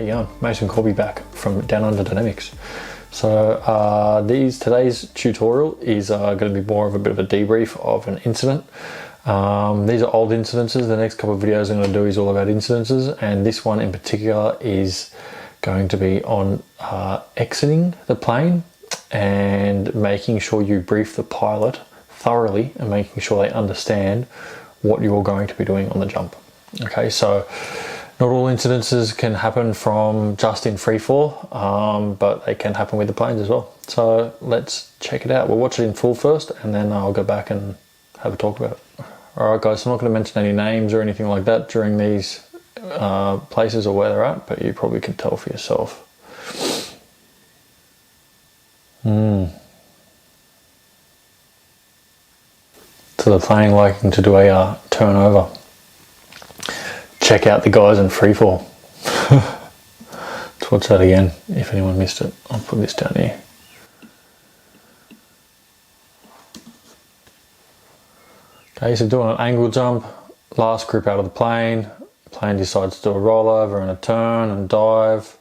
how you going? Mason Corby back from Downunder Dynamics. So today's tutorial is going to be more of a bit of a debrief of an incident. These are old incidences. The next couple of videos I'm going to do is all about incidences, and this one in particular is going to be on exiting the plane and making sure you brief the pilot thoroughly and making sure they understand what you're going to be doing on the jump. Okay, so not all incidences can happen from just in free fall, but they can happen with the planes as well. So let's check it out. We'll watch it in full first, and then I'll go back and have a talk about it. Alright guys, so I'm not going to mention any names or anything like that during these places or where they're at, but you probably can tell for yourself. So the plane liking to do a turnover. Check out the guys in free fall. Let's watch that again if anyone missed it. I'll put this down here. Okay, so doing an angle jump, last group out of the plane. Plane decides to do a rollover and a turn and dive.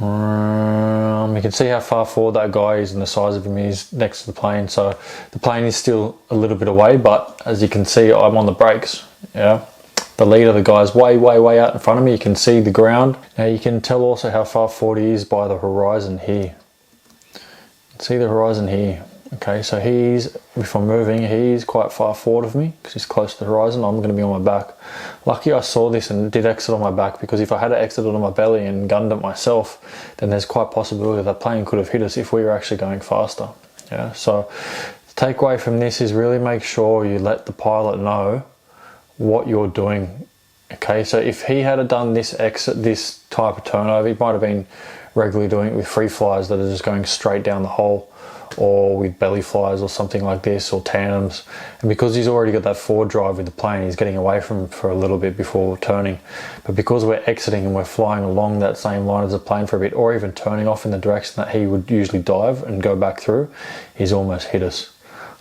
You can see how far forward that guy is and the size of him is next to the plane. So the plane is still a little bit away, but as you can see, I'm on the brakes. Yeah, the leader, the guy's way out in front of me. You can see the ground. Now you can tell also how far forward he is by the horizon here. See the horizon here. Okay, so if I'm moving, he's quite far forward of me because he's close to the horizon. I'm going to be on my back. Lucky I saw this and did exit on my back, because if I had exited on my belly and gunned it myself, then there's quite a possibility that plane could have hit us if we were actually going faster. Yeah, so the takeaway from this is really make sure you let the pilot know what you're doing. Okay, so if he had done this exit, this type of turnover, he might have been regularly doing it with free flyers that are just going straight down the hole, or with belly flyers or something like this, or tandems. And because he's already got that forward drive with the plane, he's getting away from it for a little bit before turning. But because we're exiting and we're flying along that same line as the plane for a bit, or even turning off in the direction that he would usually dive and go back through, he's almost hit us.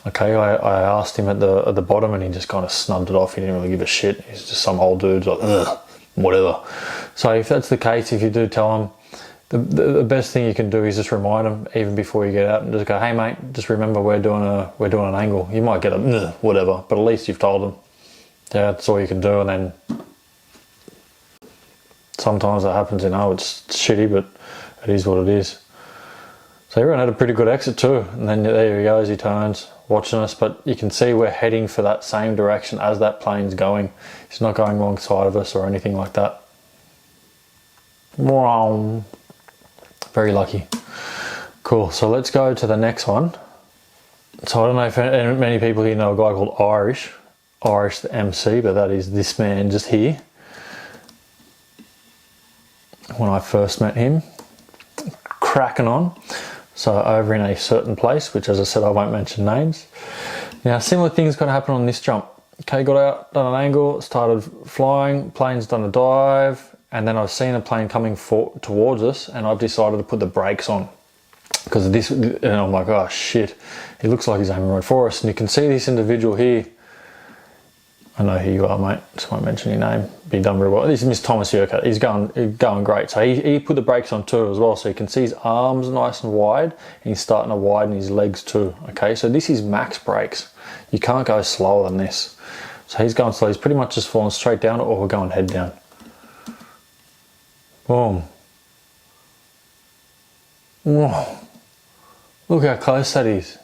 Okay, I asked him at the bottom and he just kind of snubbed it off. He didn't really give a shit. He's just some old dude like, ugh, whatever. So if that's the case, if you do tell him, the best thing you can do is just remind them even before you get out, and just go, hey mate, just remember we're doing an angle. You might get a whatever, but at least you've told them. Yeah, that's all you can do. And then sometimes that happens, you know, it's shitty, but it is what it is. So everyone had a pretty good exit too, and then there he goes, he turns, watching us, but you can see we're heading for that same direction as that plane's going. He's not going wrong side of us or anything like that. Wow. Very lucky. Cool, so let's go to the next one. So I don't know if many people here know a guy called Irish the MC, but that is this man just here. When I first met him, cracking on. So over in a certain place, which as I said, I won't mention names. Now similar things got to happen on this jump. Okay, got out, done an angle, started flying, plane's done a dive, and then I've seen a plane coming towards us, and I've decided to put the brakes on because of this, and I'm like, oh shit, he looks like he's aiming right for us. And you can see this individual here. I know who you are, mate, just won't mention your name, be done very well. This is Miss Thomas Yurka. He's going great. So he put the brakes on too as well, so you can see his arms nice and wide, and he's starting to widen his legs too. Okay, so this is max brakes. You can't go slower than this. So he's going slow. He's pretty much just falling straight down, or we're going head down. Boom. Whoa. Look how close that is.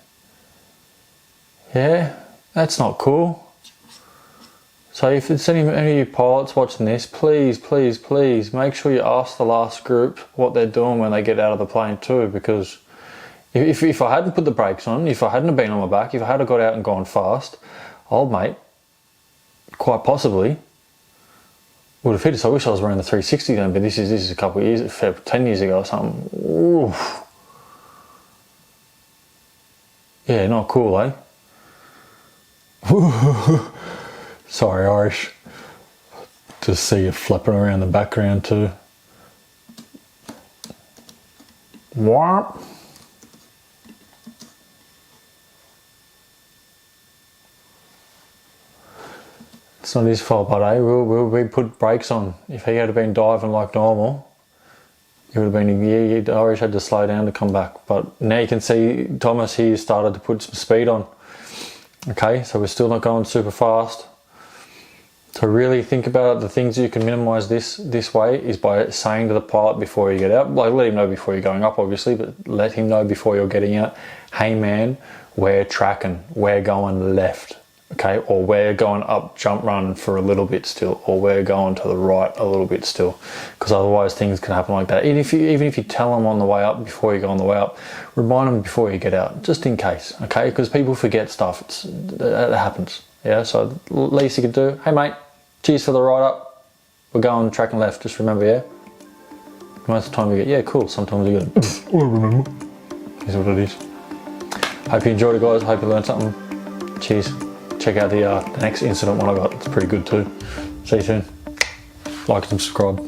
Yeah, that's not cool. So if it's any of you pilots watching this, please make sure you ask the last group what they're doing when they get out of the plane too, because if I hadn't put the brakes on, if I hadn't been on my back, if I had got out and gone fast, old mate quite possibly would have hit us. I wish I was wearing the 360 then, but this is a couple of years, 10 years ago or something. Oof. Yeah, not cool, eh? Sorry, Irish. Just see you flipping around the background too. What? It's not his fault, but we put brakes on. If he had been diving like normal, he would have been, he'd always had to slow down to come back. But now you can see Thomas here started to put some speed on. Okay, so we're still not going super fast. So really think about it. The things you can minimize this way is by saying to the pilot before you get out, like let him know before you're going up obviously, but let him know before you're getting out, hey man, we're tracking, we're going left, okay, or we're going up jump run for a little bit still, or we're going to the right a little bit still, because otherwise things can happen like that. Even if you tell them on the way up before you go on the way up, remind them before you get out, just in case, okay, because people forget stuff. It happens. Yeah, so least you can do, hey mate, cheers for the ride up, we're going tracking left, just remember, yeah? Most of the time you get, yeah, cool, sometimes you go, I remember. Is what it is. Hope you enjoyed it, guys, hope you learned something. Cheers. Check out the next incident one I got, it's pretty good too. See you soon. Like and subscribe.